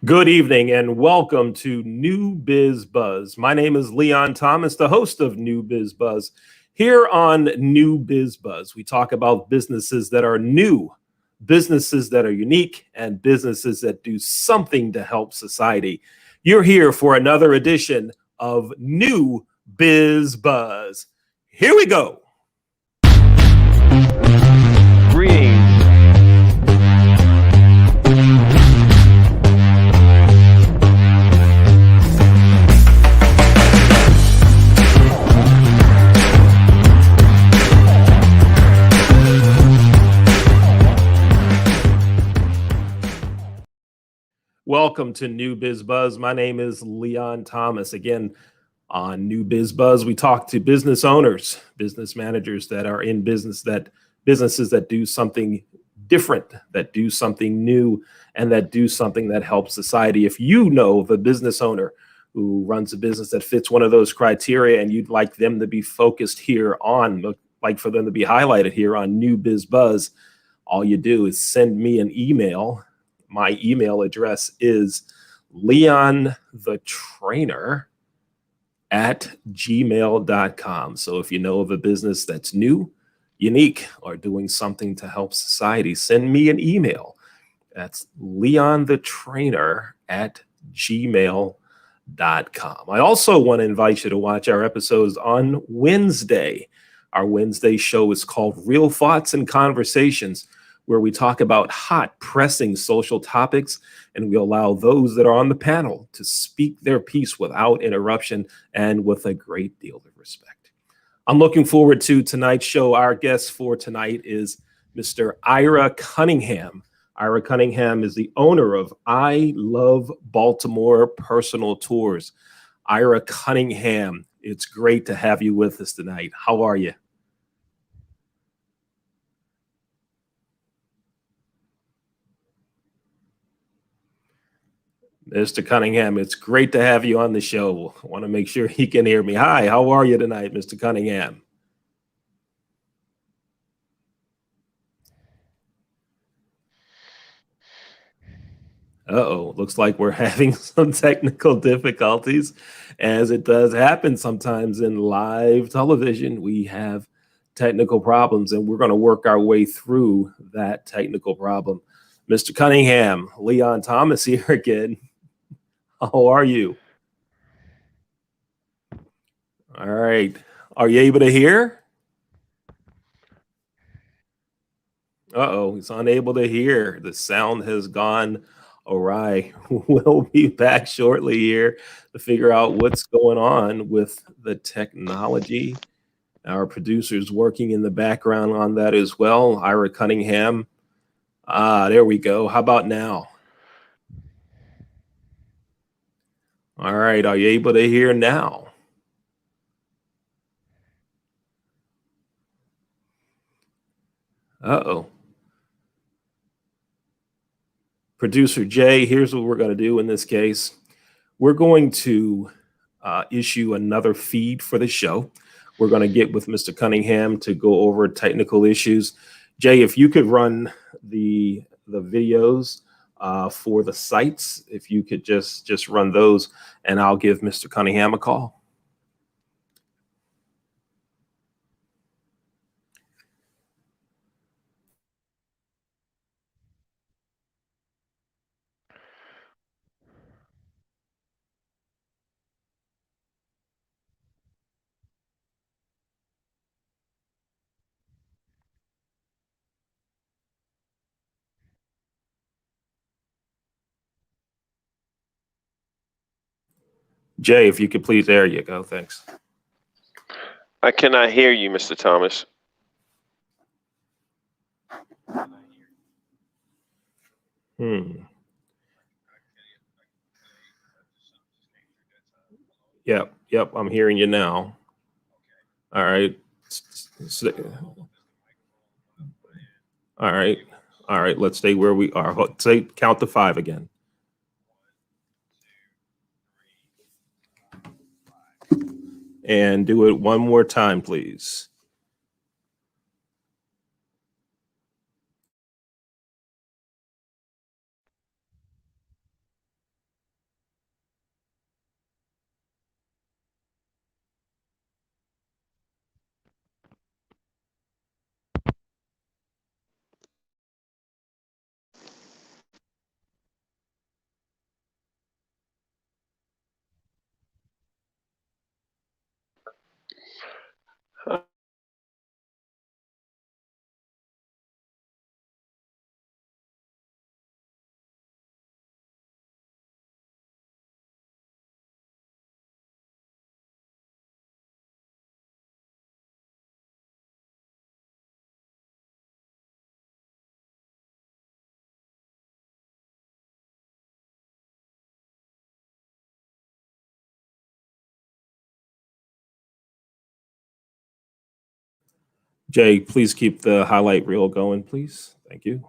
Good evening and welcome to New Biz Buzz. My name is Leon Thomas, the host of New Biz Buzz. Here on New Biz Buzz, we talk about businesses that are new, businesses that are unique, and businesses that do something to help society. You're here for another edition of New Biz Buzz. Here we go. Greetings. Welcome to New Biz Buzz. My name is Leon Thomas. Again, on New Biz Buzz, we talk to business owners, business managers that are in businesses that do something different, that do something new, and that do something that helps society. If you know of a business owner who runs a business that fits one of those criteria and you'd like them to be focused here on, like for them to be highlighted here on New Biz Buzz, all you do is send me an email. My email address is leonthetrainer@gmail.com. So if you know of a business that's new, unique, or doing something to help society, send me an email. That's leonthetrainer@gmail.com. I also want to invite you to watch our episodes on Wednesday. Our Wednesday show is called Real Thoughts and Conversations, where we talk about hot, pressing social topics, and we allow those that are on the panel to speak their piece without interruption and with a great deal of respect. I'm looking forward to tonight's show. Our guest for tonight is Mr. Ira Cunningham. Ira Cunningham is the owner of I Love Baltimore Personal Tours. Ira Cunningham, it's great to have you with us tonight. How are you? Mr. Cunningham, it's great to have you on the show. I want to make sure he can hear me. Hi, how are you tonight, Mr. Cunningham? Uh-oh, looks like we're having some technical difficulties, as it does happen sometimes in live television. We have technical problems, and we're going to work our way through that technical problem. Mr. Cunningham, Leon Thomas here again. How are you? All right. Are you able to hear? Uh-oh, he's unable to hear. The sound has gone awry. We'll be back shortly here to figure out what's going on with the technology. Our producer's working in the background on that as well. Ira Cunningham. There we go. How about now? All right. Are you able to hear now? Uh-oh. Producer Jay, here's what we're going to do in this case. We're going to issue another feed for the show. We're going to get with Mr. Cunningham to go over technical issues. Jay, if you could run the videos for the sites, if you could just run those, and I'll give Mr. Cunningham a call. Jay, if you could please, there you go. Thanks. I cannot hear you, Mr. Thomas. Yep, I'm hearing you now. All right. All right, let's stay where we are. Say, count to 5 again. And do it one more time, please. Jay, please keep the highlight reel going, please. Thank you.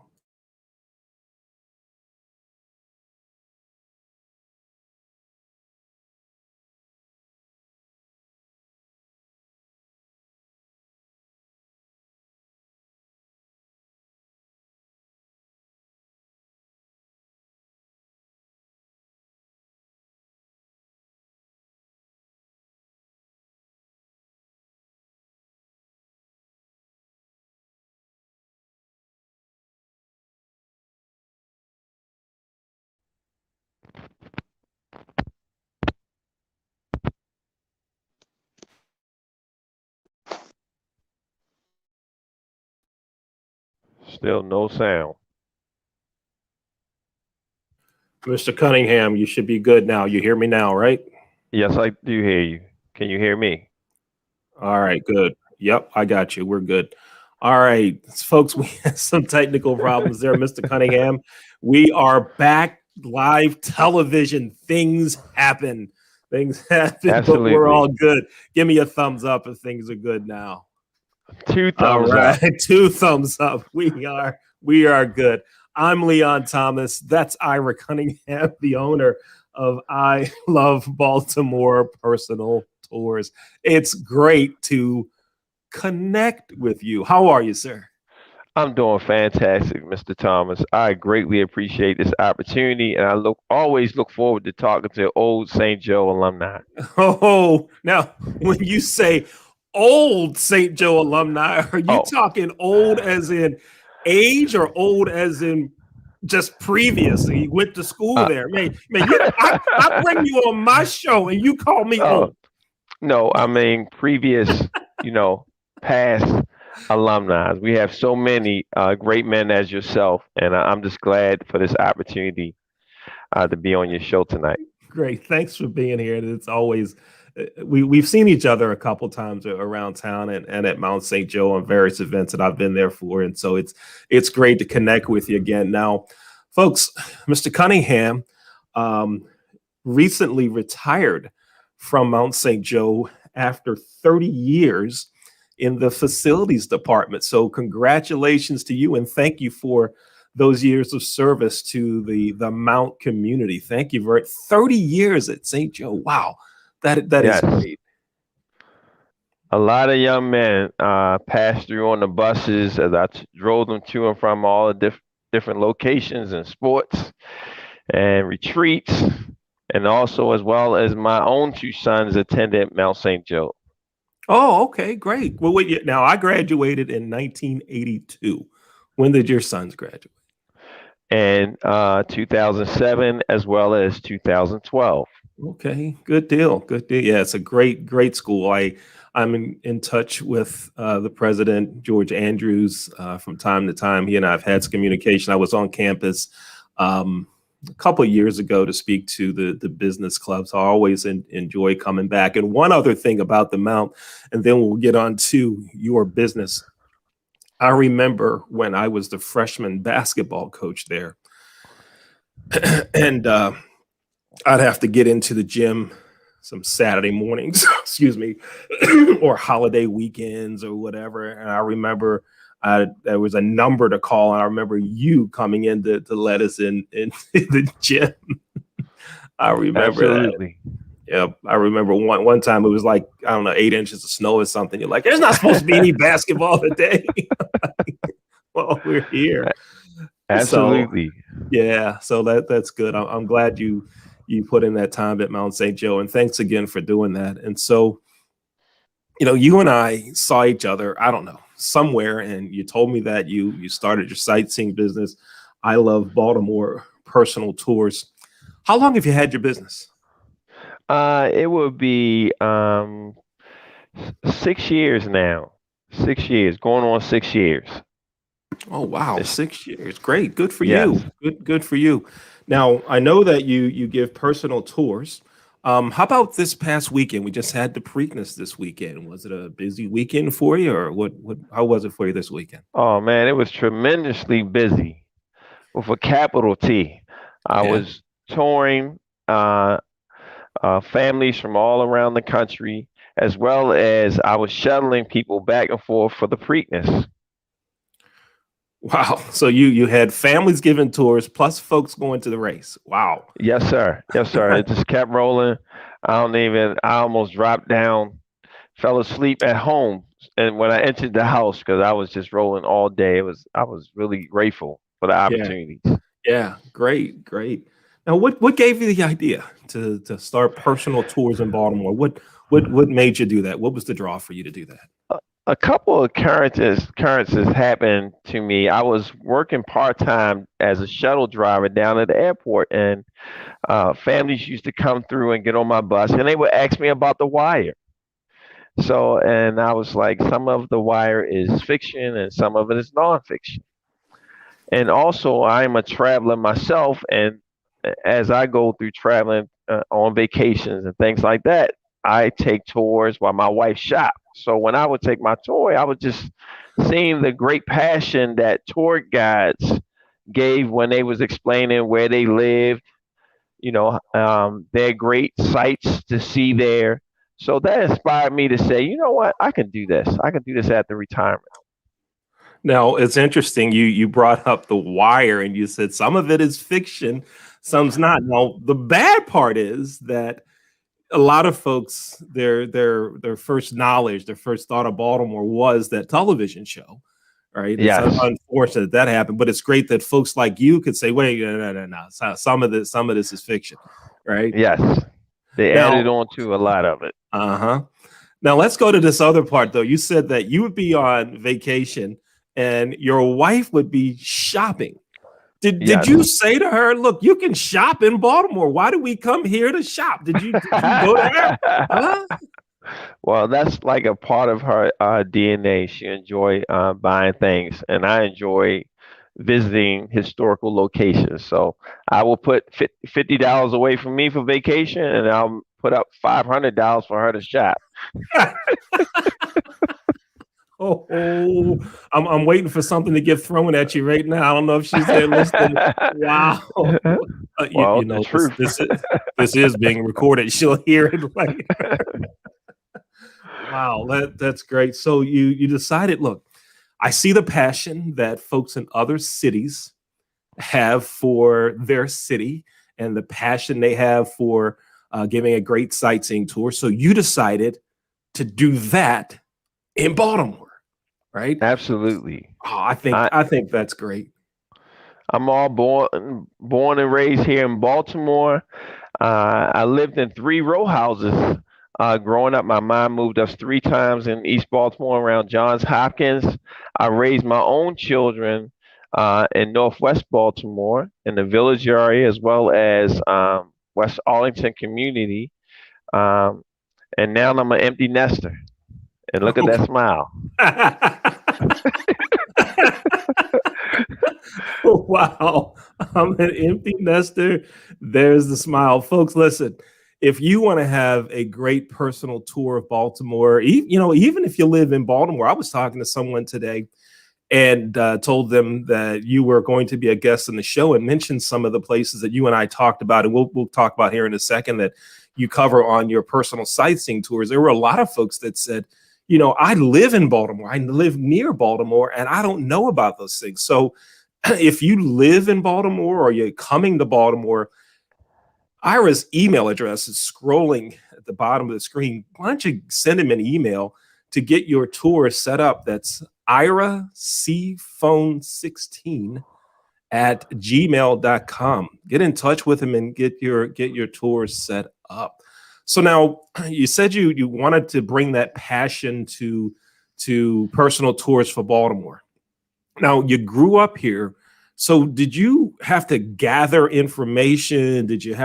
Still no sound. Mr. Cunningham, you should be good now. You hear me now, right? Yes, I do hear you. Can you hear me? All right, good. Yep, I got you. We're good. All right, folks, we had some technical problems there, Mr. Cunningham. We are back live television. Things happen. Things happen, but we're all Absolutely. good. Give me a thumbs up if things are good now. Two All thumbs right, up. two thumbs up. We are good. I'm Leon Thomas. That's Ira Cunningham, the owner of I Love Baltimore Personal Tours. It's great to connect with you. How are you, sir? I'm doing fantastic, Mr. Thomas. I greatly appreciate this opportunity, and I always look forward to talking to old St. Joe alumni. Oh, now when you say old St. Joe alumni, are you Oh, talking old as in age or old as in just previous? You went to school uh, there. Man, I bring you on my show and you call me oh old. no, I mean previous, you know, past alumni. We have so many great men as yourself, and I'm just glad for this opportunity to be on your show tonight. Great. Thanks for being here. It's always we've seen each other a couple times around town and at Mount St. Joe on various events that I've been there for. And so it's great to connect with you again. Now, folks, Mr. Cunningham um, recently retired from Mount St. Joe after 30 years in the facilities department. So congratulations to you and thank you for those years of service to the Mount community. Thank you for 30 years at St. Joe. Wow. That is Yes. great. A lot of young men passed through on the buses as drove them to and from all the different locations and sports and retreats, and also as well as my own two sons attended Mount St. Joe. Oh, okay, great. Well, wait, now I graduated in 1982. When did your sons graduate? And 2007 as well as 2012. Okay, good deal. Good deal. Yeah, it's a great school. I'm in touch with the president, George Andrews, from time to time. He and I have had some communication. I was on campus um, a couple of years ago to speak to the business club. So I always enjoy coming back. And one other thing about the Mount, and then we'll get on to your business. I remember when I was the freshman basketball coach there, and I'd have to get into the gym some Saturday mornings, excuse me, or holiday weekends or whatever. And I remember there was a number to call, and I remember you coming in to let us in the gym. I remember that. Absolutely. Yeah, I remember one time it was like I don't know 8 inches of snow or something. You're like, there's not supposed to be any basketball today. Well, we're here, so Absolutely. yeah, so that's good. I'm glad you put in that time at Mount St. Joe, and thanks again for doing that. And so, you and I saw each other. I don't know somewhere, and you told me that you started your sightseeing business. I love Baltimore personal tours. How long have you had your business? It would be 6 years now. 6 years, going on 6 years. Oh wow, It's, 6 years. Great, good for you. yes. Good for you. Now I know that you give personal tours. How about this past weekend? We just had the Preakness this weekend. Was it a busy weekend for you, or what? How was it for you this weekend? Oh man, it was tremendously busy with a capital T. I Yeah. was touring uh, families from all around the country, as well as I was shuttling people back and forth for the Preakness. Wow. So you had families giving tours plus folks going to the race. Wow. Yes, sir. Yes, sir. It just kept rolling. I almost dropped down, fell asleep at home. And when I entered the house, because I was just rolling all day, I was really grateful for the Yeah. opportunities. Yeah. Great. Great. Now, what gave you the idea to start personal tours in Baltimore? What made you do that? What was the draw for you to do that? A couple of occurrences happened to me. I was working part-time as a shuttle driver down at the airport, and families used to come through and get on my bus, and they would ask me about The Wire. So, and I was like, some of The Wire is fiction and some of it is nonfiction. And also, I'm a traveler myself, and as I go through traveling on vacations and things like that, I take tours while my wife shops. So when I would take my tour, I was just seeing the great passion that tour guides gave when they was explaining where they lived. Their great sights to see there. So that inspired me to say, you know what, I can do this. I can do this after retirement. Now, it's interesting. You brought up The Wire, and you said some of it is fiction, some's not. Now, the bad part is that a lot of folks, their first knowledge, their first thought of Baltimore was that television show, right? It's Yes, unfortunate that happened, but it's great that folks like you could say, "Wait, no. Some of this is fiction," right? yes. They Now, added on to a lot of it. uh-huh. Now let's go to this other part though. You said that you would be on vacation and your wife would be shopping. Did Yes. you say to her, "Look, you can shop in Baltimore. Why do we come here to shop?" Did you go to her? Huh? Well, that's like a part of her DNA. She enjoy buying things, and I enjoy visiting historical locations. So I will put $50 away from me for vacation, and I'll put up $500 for her to shop. I'm waiting for something to get thrown at you right now. I don't know if she's there listening. Wow. Well, You the know, truth. this is being recorded. She'll hear it later. Wow, that's great. So you decided, look, I see the passion that folks in other cities have for their city and the passion they have for giving a great sightseeing tour. So you decided to do that in Baltimore, right? Absolutely. Oh, I I think that's great. I'm all born and raised here in Baltimore. I lived in three row houses. Growing up, my mom moved us three times in East Baltimore around Johns Hopkins. I raised my own children in Northwest Baltimore in the Village area, as well as West Arlington community. Um, and now I'm an empty nester. And look at that smile. Wow. I'm an empty nester. There's the smile. Folks, listen, if you want to have a great personal tour of Baltimore, even if you live in Baltimore, I was talking to someone today and told them that you were going to be a guest on the show and mentioned some of the places that you and I talked about, and we'll talk about here in a second, that you cover on your personal sightseeing tours. There were a lot of folks that said, I live in Baltimore, I live near Baltimore, and I don't know about those things. So if you live in Baltimore or you're coming to Baltimore, Ira's email address is scrolling at the bottom of the screen. Why don't you send him an email to get your tour set up? That's iracphone16 at gmail.com. Get in touch with him and get your tour set up. So now you said you wanted to bring that passion to personal tours for Baltimore. Now you grew up here. So did you have to gather information? Did you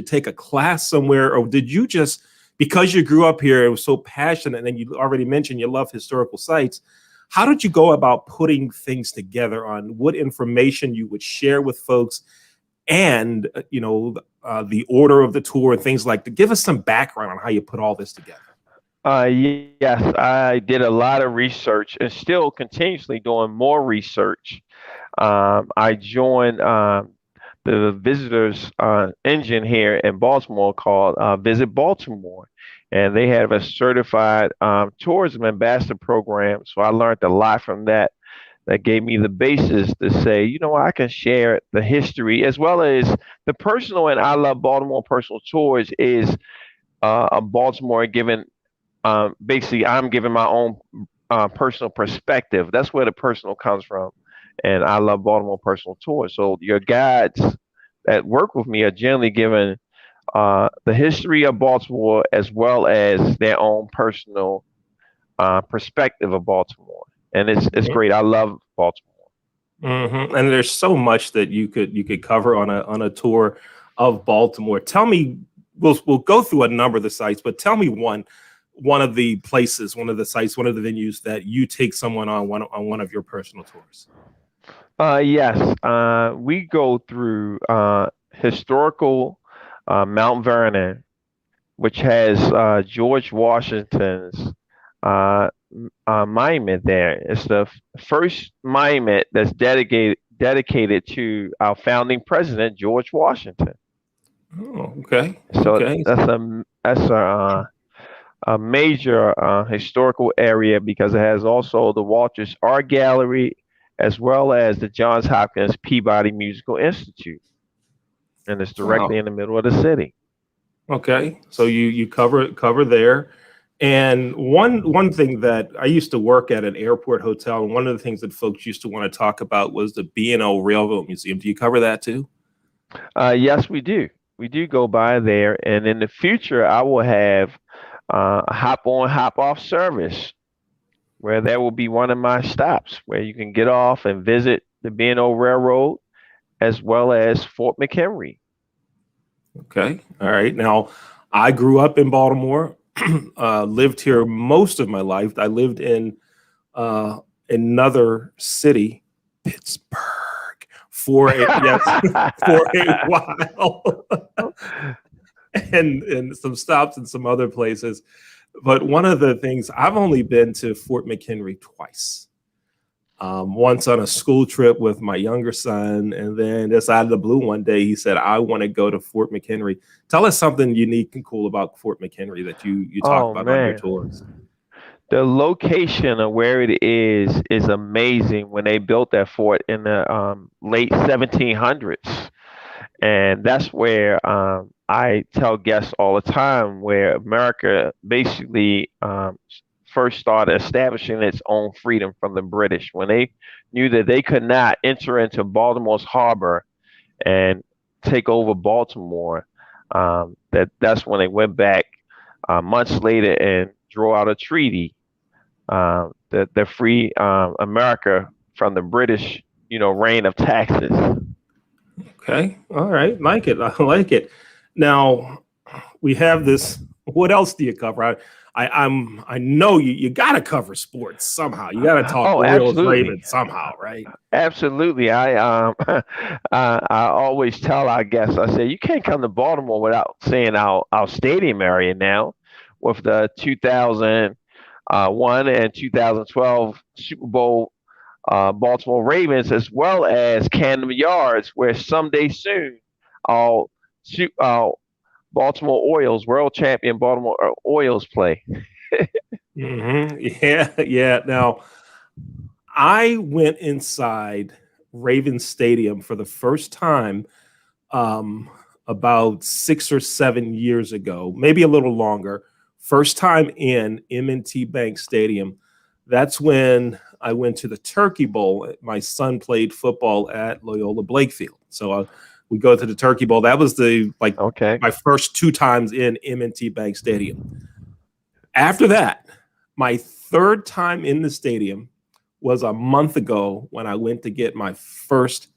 take a class somewhere, or did you just, because you grew up here, it was so passionate, and you already mentioned you love historical sites? How did you go about putting things together on what information you would share with folks, and the order of the tour and things like that? Give us some background on how you put all this together. Yes, I did a lot of research and still continuously doing more research. I joined the visitors engine here in Baltimore called Visit Baltimore. and they have a certified tourism ambassador program. So I learned a lot from that. That gave me the basis to say, I can share the history as well as the personal. And I love Baltimore personal tours is a Baltimore giving. Basically, I'm giving my own personal perspective. That's where the personal comes from. And I love Baltimore personal tours. So your guides that work with me are generally given the history of Baltimore as well as their own personal perspective of Baltimore, and it's great. I love Baltimore. And there's so much that you could cover on a tour of Baltimore. Tell me, we'll go through a number of the sites, but tell me one of the places, one of the sites, one of the venues that you take someone on one of your personal tours. Yes, we go through historical Mount Vernon, which has George Washington's monument there. It's the first monument that's dedicated to our founding president, George Washington. Oh, okay. So Okay. that's a major historical area because it has also the Walters Art Gallery as well as the Johns Hopkins Peabody Musical Institute, and it's directly Wow. in the middle of the city. Okay. So you cover there. And one thing that I used to work at an airport hotel, and one of the things that folks used to want to talk about was the B&O Railroad Museum. Do you cover that too? Yes, we do. We do go by there, and in the future, I will have a hop on, hop off service where that will be one of my stops where you can get off and visit the B&O Railroad as well as Fort McHenry. Okay. All right. Now, I grew up in Baltimore, lived here most of my life. I lived in another city, Pittsburgh, for a while, and some stops in some other places. But one of the things, I've only been to Fort McHenry twice. Once on a school trip with my younger son, and then just out of the blue one day, he said, "I want to go to Fort McHenry." Tell us something unique and cool about Fort McHenry that you talk Oh about on your man, tours. the location of where it is amazing. When they built that fort in the late 1700s, and that's where I tell guests all the time where America basically first started establishing its own freedom from the British when they knew that they could not enter into Baltimore's harbor and take over Baltimore. That's when they went back months later and drew out a treaty that free America from the British, reign of taxes. Okay, all right, like it. I like it. Now we have this. What else do you cover? I know you got to cover sports somehow. You got to talk Oh, Royals absolutely. Ravens somehow, right? Absolutely. I always tell our guests, I say you can't come to Baltimore without seeing our stadium area now with the 2001 and 2012 Super Bowl Baltimore Ravens, as well as Camden Yards, where someday soon our, our Baltimore Orioles, world champion Baltimore Orioles play. Yeah, yeah. Now I went inside Ravens Stadium for the first time about 6 or 7 years ago, maybe a little longer. First time in M&T Bank Stadium. That's when I went to the Turkey Bowl. My son played football at Loyola Blakefield, so we go to the Turkey Bowl. That was Okay. my first 2 times in M&T Bank Stadium. After that, my third time in the stadium was a month ago when I went to get my first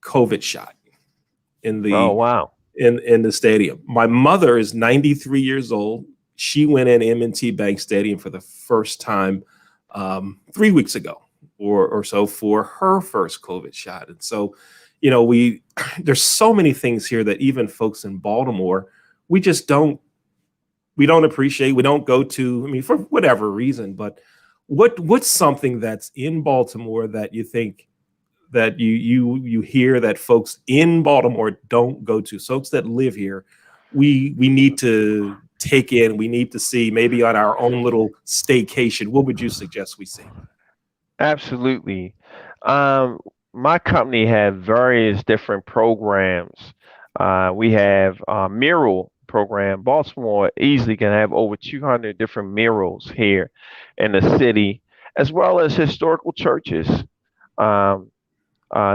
COVID shot in Oh, the wow. in the stadium. My mother is 93 years old. She went in M&T Bank Stadium for the first time 3 weeks ago or so for her first COVID shot. And so, there's so many things here that even folks in Baltimore, we just don't appreciate. We don't go to, I mean, for whatever reason, but what's something that's in Baltimore that you think that you hear that folks in Baltimore don't go to, folks that live here, we need to take in, we need to see maybe on our own little staycation? What would you suggest we see? Absolutely. Um, my company have various different programs. We have a mural program. Baltimore easily can have over 200 different murals here in the city, as well as historical churches. Um,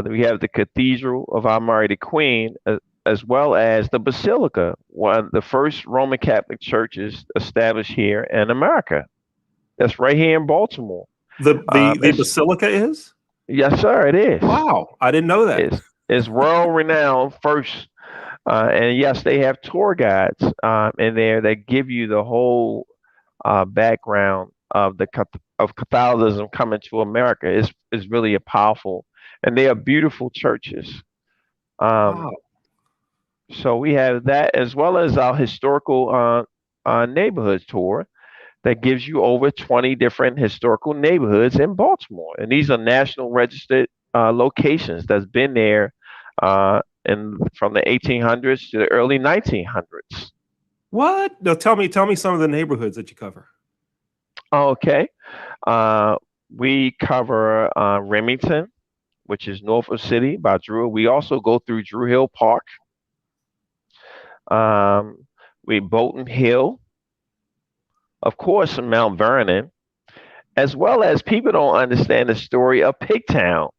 we have the Cathedral of Our Mary the Queen, as well as the Basilica, one of the first Roman Catholic churches established here in America. That's right here in Baltimore. The It's basilica is? Yes, sir, it is. Wow, I didn't know that. It's world renowned first, and yes, they have tour guides in there that give you the whole background of of Catholicism coming to America. Is really a powerful, and they are beautiful churches. Um, Wow. so we have that as well as our historical neighborhood tour that gives you over 20 different historical neighborhoods in Baltimore. And these are national registered locations that's been there from the 1800s to the early 1900s. What? No, tell me some of the neighborhoods that you cover. Okay. Uh, we cover Remington, which is north of city by Drew. We also go through Drew Hill Park. We Bolton Hill, of course, Mount Vernon, as well as people don't understand the story of Pigtown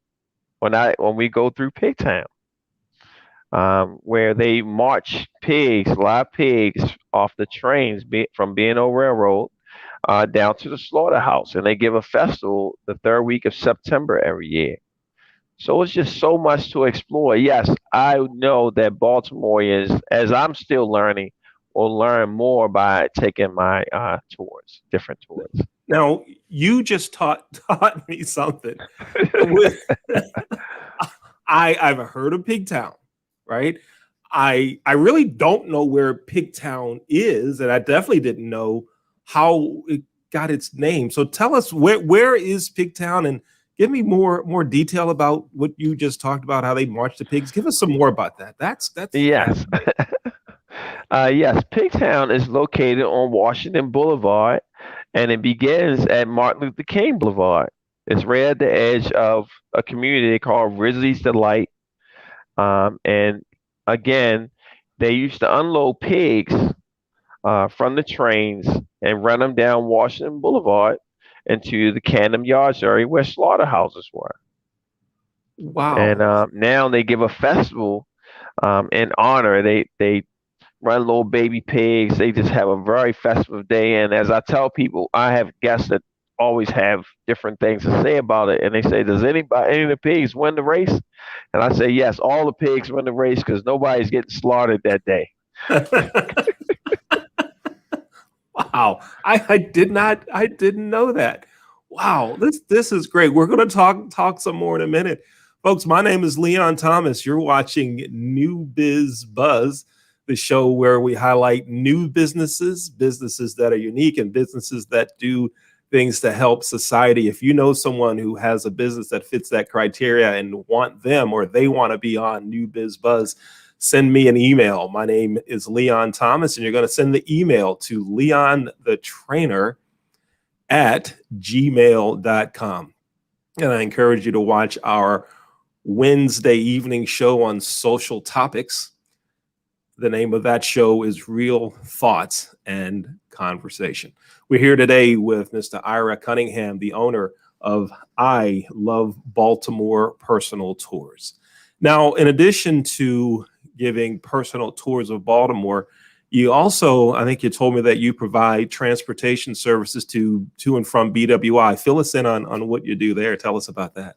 when we go through Pigtown, where they march pigs, live pigs, off the trains from B&O Railroad down to the slaughterhouse, and they give a festival the third week of September every year. So it's just so much to explore. Yes, I know that Baltimoreans, as I'm still learning, will learn more by taking my different tours. Now, you just taught me something. I've heard of Pigtown, right? I really don't know where Pigtown is, and I definitely didn't know how it got its name. So tell us where is Pigtown, and give me more detail about what you just talked about, how they march the pigs. Give us some more about that. That's Yes. Yes, Pigtown is located on Washington Boulevard, and it begins at Martin Luther King Boulevard. It's right at the edge of a community called Ridley's Delight. And again, they used to unload pigs from the trains and run them down Washington Boulevard into the Camden Yards area where slaughterhouses were. And wow. now they give a festival in honor. They run little baby pigs. They just have a very festive day. And as I tell people, I have guests that always have different things to say about it. And they say, does any of the pigs win the race? And I say, yes, all the pigs win the race because nobody's getting slaughtered that day. Wow. I didn't know that. Wow, this is great. We're going to talk some more in a minute. Folks, my name is Leon Thomas. You're watching New Biz Buzz, the show where we highlight new businesses that are unique, and businesses that do things to help society. If you know someone who has a business that fits that criteria and want them, or they want to be on New Biz Buzz, send me an email. My name is Leon Thomas, and you're going to send the email to leonthetrainer@gmail.com. And I encourage you to watch our Wednesday evening show on social topics. The name of that show is Real Thoughts and Conversation. We're here today with Mr. Ira Cunningham, the owner of I Love Baltimore Personal Tours. Now, in addition to giving personal tours of Baltimore, you also, I think you told me that you provide transportation services to and from BWI. Fill us in on what you do there. Tell us about that.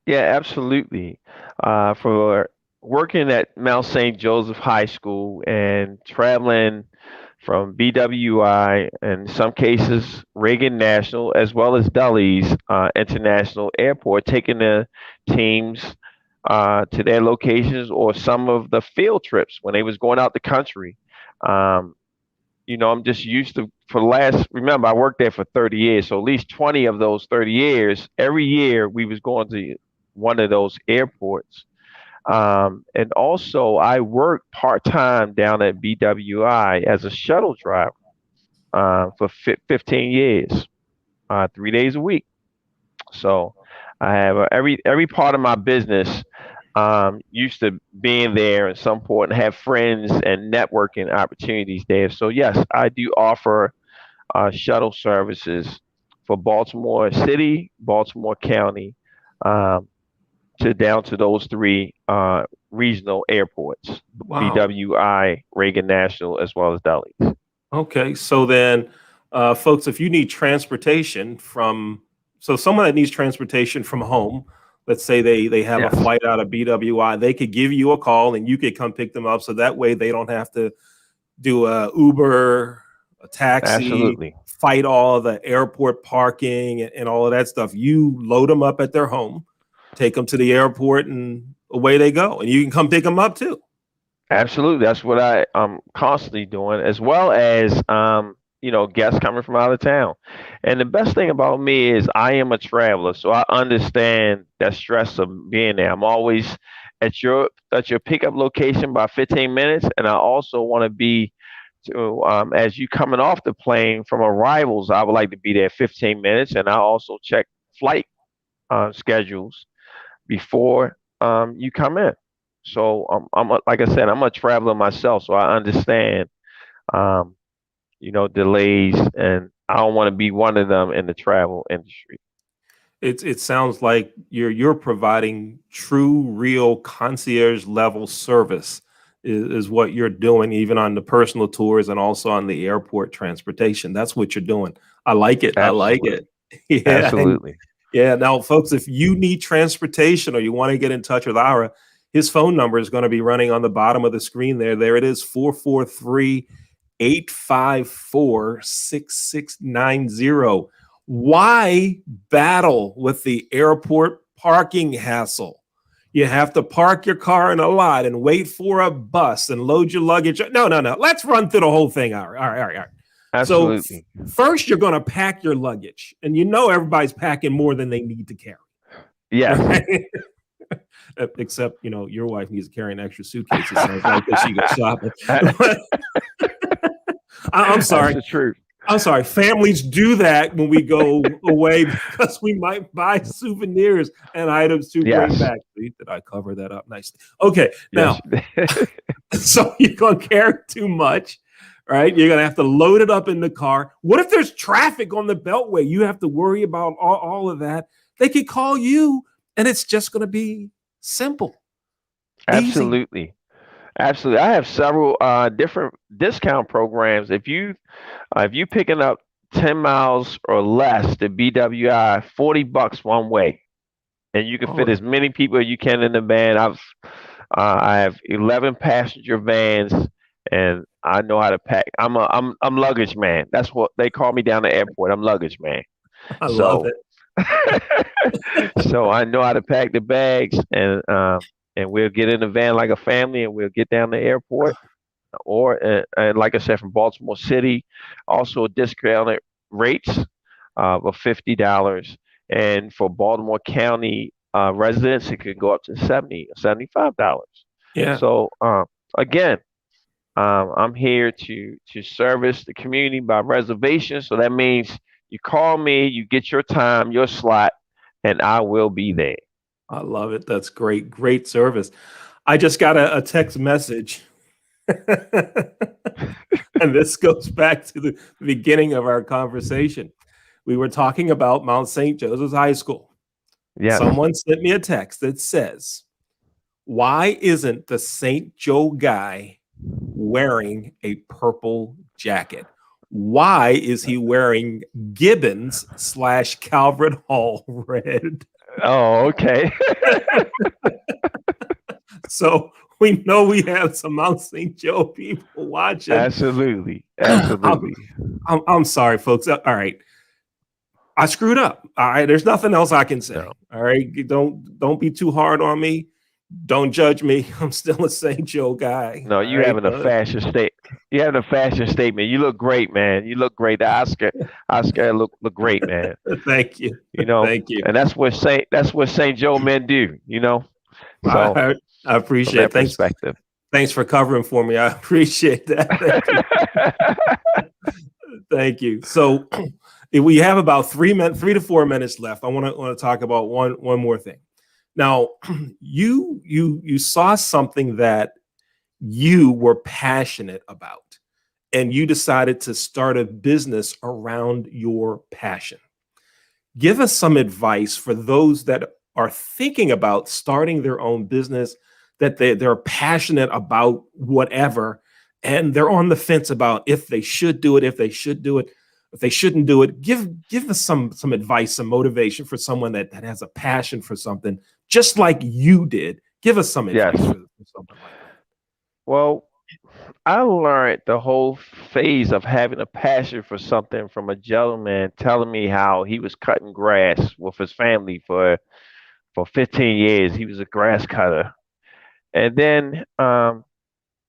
Yeah, absolutely. For working at Mount St. Joseph High School and traveling from BWI, and in some cases Reagan National, as well as Dulles International Airport, taking the teams to their locations, or some of the field trips when they was going out the country. I'm just used to, remember, I worked there for 30 years, so at least 20 of those 30 years, every year we was going to one of those airports. And also, I work part time down at BWI as a shuttle driver for 15 years, 3 days a week. So I have every part of my business used to being there at some point and have friends and networking opportunities there. So yes, I do offer shuttle services for Baltimore City, Baltimore County, um, to down to those three regional airports, Wow. BWI, Reagan National, as well as Dulles. Okay. So then, folks, if you need transportation from, so someone that needs transportation from home, let's say they have a Yes, flight out of BWI, they could give you a call and you could come pick them up. So that way they don't have to do a Uber, a taxi, absolutely. fight all the airport parking and all of that stuff. You load them up at their home, take them to the airport, and away they go. And you can come pick them up too. Absolutely. That's what I'm constantly doing, as well as guests coming from out of town. And the best thing about me is I am a traveler, so I understand that stress of being there. I'm always at your pickup location by 15 minutes, and I also want to be to as you coming off the plane from arrivals. I would like to be there 15 minutes, and I also check flight schedules before you come in. So like I said, I'm a traveler myself, so I understand, um, delays, and I don't want to be one of them in the travel industry. It sounds like you're providing true, real concierge level service is what you're doing, even on the personal tours and also on the airport transportation. That's what you're doing. I like it. I like Absolutely, it. Yeah. And absolutely. yeah. Now, folks, if you need transportation or you want to get in touch with Ira, his phone number is going to be running on the bottom of the screen there. There it is, 443-854-6690. Why battle with the airport parking hassle? You have to park your car in a lot and wait for a bus and load your luggage. No, no, no. Let's run through the whole thing. All right, all right, all right. So Absolutely. first, you're going to pack your luggage, and you know everybody's packing more than they need to carry, Yes, right? Except your wife needs to carry an extra suitcase. It sounds like that she goes shopping. I'm that's sorry. the truth. I'm sorry. Families do that when we go away because we might buy souvenirs and items to bring Yes, back. See, did I cover that up nicely? Okay. yes, Now, so you're going to carry too much, right? You're going to have to load it up in the car. What if there's traffic on the Beltway? You have to worry about all of that. They could call you, and it's just going to be simple, easy. absolutely, absolutely. I have several different discount programs. If you picking up 10 miles or less to BWI, $40 one way, and you can fit Oh, as many people as you can in the van. I have 11 passenger vans, and I know how to pack. I'm luggage man. That's what they call me down the airport. I'm luggage man. I love So it. so I know how to pack the bags, and we'll get in the van like a family, and we'll get down the airport. Or and like I said, from Baltimore City, also discounted rates of $50, and for Baltimore County residents, it could go up to 70 or $75. Yeah, So again, I'm here to service the community by reservation. So that means you call me, you get your time, your slot, and I will be there. I love it. That's great. Great service. I just got a text message. And this goes back to the beginning of our conversation. We were talking about Mount St. Joseph's High School. Yes, Someone sent me a text that says, why isn't the St. Joe guy wearing a purple jacket? Why is he wearing Gibbons / Calvert Hall red? oh, okay. So we know we have some Mount St. Joe people watching. Absolutely, I'm, absolutely. I'm sorry, folks. All right. I screwed up. All right. There's nothing else I can say. No, All right. Don't be too hard on me. Don't judge me. I'm still a St. Joe guy. no, All you right. having a fashion state. You having a fashion statement. You look great, man. You look great. The Oscar look great, man. Thank you. You know, Thank you. and that's what Saint Joe men do. You know, I so heard. I from appreciate that it. Thanks. perspective. Thanks for covering for me. I appreciate that. Thank you. Thank you. So if we have about 3 to 4 minutes left, I want to talk about one more thing. Now, you saw something that you were passionate about, and you decided to start a business around your passion. Give us some advice for those that are thinking about starting their own business, that they're passionate about whatever, and they're on the fence about if they should do it, if they should do it, if they shouldn't do it. Give us some advice, some motivation for someone that has a passion for something, just like you did. Give us some Yes. advice for something like that. Well, I learned the whole phase of having a passion for something from a gentleman telling me how he was cutting grass with his family for 15 years. He was a grass cutter. And then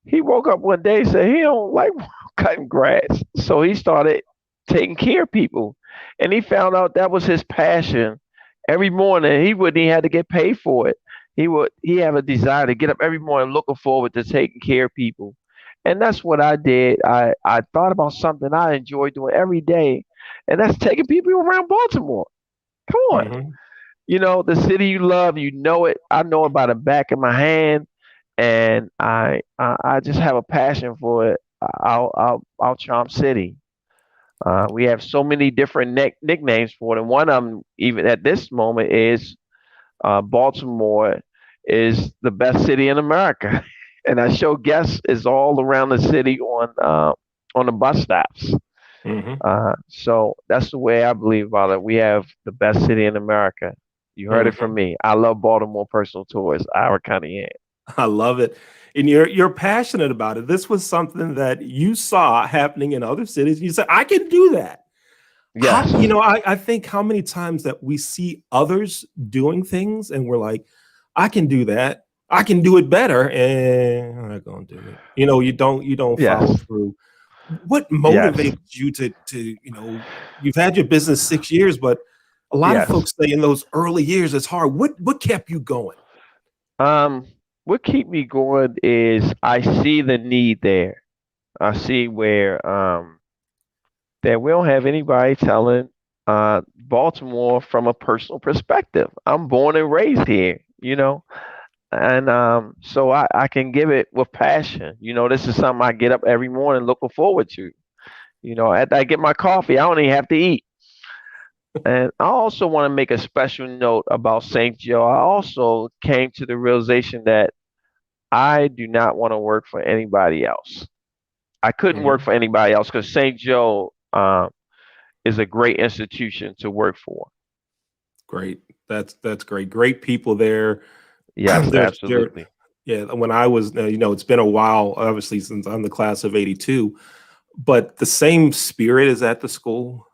he woke up one day and said he don't like cutting grass. So he started taking care of people. And he found out that was his passion. Every morning he wouldn't even have to get paid for it. He have a desire to get up every morning looking forward to taking care of people. And that's what I did. I thought about something I enjoy doing every day, and that's taking people around Baltimore. Come on. Mhm. You know, the city you love, you know it. I know it by the back of my hand, and I just have a passion for it. Our Charm City. We have so many different nicknames for it, and one of them, even at this moment, is Baltimore is the best city in America, and I show guests is all around the city on the bus stops. Mhm. So that's the way I believe about it. We have the best city in America. You heard it from Mhm. me. I love Baltimore personal tours. Ira Cunningham. I love it. And you're passionate about it. This was something that you saw happening in other cities. You said, I can do that. How, Yes, I think how many times that we see others doing things and we're like, I can do that. I can do it better. And I'm not gonna do it. You don't follow yes, through. What yes, motivates you you've had your business 6 years, but a lot of yes. folks say in those early years it's hard. What kept you going? Um, what keep me going is I see the need there. I see where that we don't have anybody telling Baltimore from a personal perspective. I'm born and raised here, and so I can give it with passion. This is something I get up every morning looking forward to. After I get my coffee, I don't even have to eat. And I also want to make a special note about St. Joe. I also came to the realization that I do not want to work for anybody else. I couldn't work Mhm. for anybody else because St. Joe is a great institution to work for. Great. That's great. Great people there. Yes, They're absolutely. yeah. When I was, it's been a while, obviously, since I'm the class of '82, but the same spirit is at the school.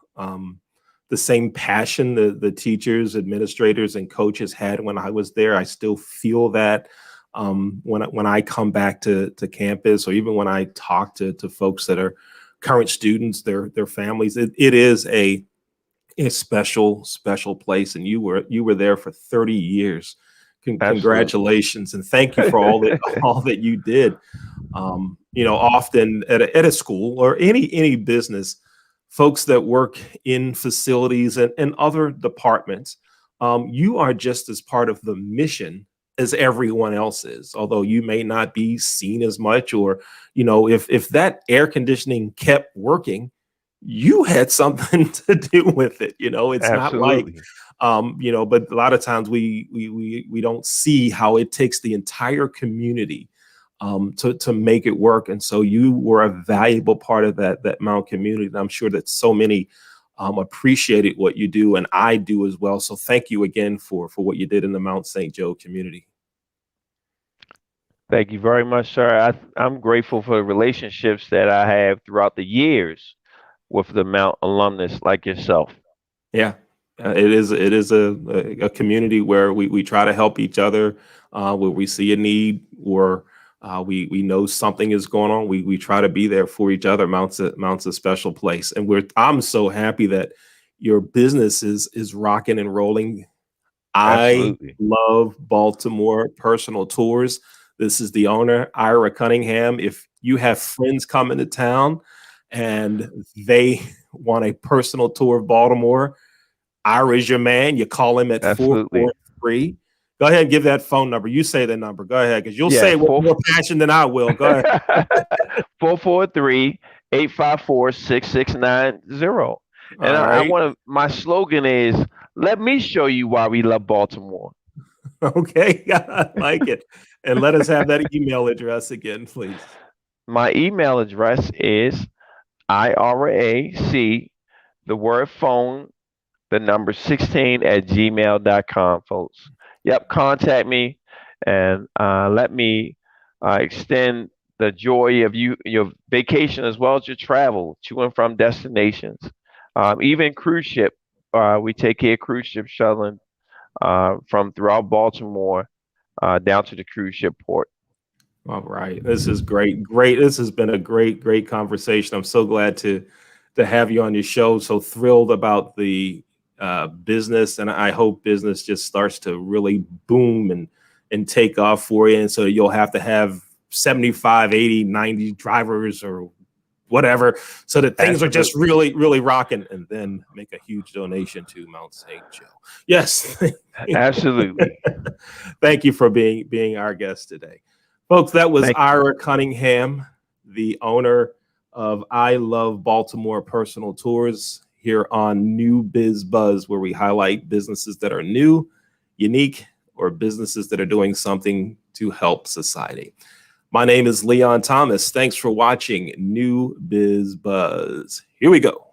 The same passion the teachers, administrators, and coaches had when I was there. I still feel that when I come back to campus, or even when I talk to folks that are current students, their families. It is a special place, and you were there for 30 years. Absolutely. Congratulations, and thank you for all that all that you did. Often at a school or any business, folks that work in facilities and other departments, you are just as part of the mission as everyone else is, although you may not be seen as much, or if that air conditioning kept working, you had something to do with it. It's not like Absolutely. but a lot of times we don't see how it takes the entire community to make it work. And so you were a valuable part of that Mount community. And I'm sure that so many appreciated what you do, and I do as well. So thank you again for what you did in the Mount St. Joe community. Thank you very much, sir. I'm grateful for the relationships that I have throughout the years with the Mount alumnus like yourself. Yeah, it is a community where we try to help each other, where we see a need, or we know something is going on. We try to be there for each other. Mount's a special place, and I'm so happy that your business is rocking and rolling. I Absolutely. Love Baltimore Personal Tours. This is the owner, Ira Cunningham. If you have friends coming to town and they want a personal tour of Baltimore, Ira is your man. You call him at Absolutely. 443. Go ahead and give that phone number. You say the number. Go ahead, because you'll say Yeah, it with more passion than I will. Go ahead. 443-854-6690. And All I right. want to, my slogan is, let me show you why we love Baltimore. Okay. I like it. And let us have that email address again, please. My email address is IRAC, the word phone, the number 16 at gmail.com, folks. Yep, contact me and let me extend the joy of your vacation as well as your travel to and from destinations. Even cruise ship, we take care of cruise ship shuttling from throughout Baltimore down to the cruise ship port. All right. This is great. Great. This has been a great conversation. I'm so glad to have you on your show. So thrilled about the business, and I hope business just starts to really boom and take off for you. And so you'll have to have 75, 80, 90 drivers or whatever, so that things are just really rocking, and then make a huge donation to Mount St. Joe. Yes. Absolutely. Thank you for being our guest today. Folks, that was Ira Cunningham, the owner of I Love Baltimore Personal Tours, here on New Biz Buzz, where we highlight businesses that are new, unique, or businesses that are doing something to help society. My name is Leon Thomas. Thanks for watching New Biz Buzz. Here we go.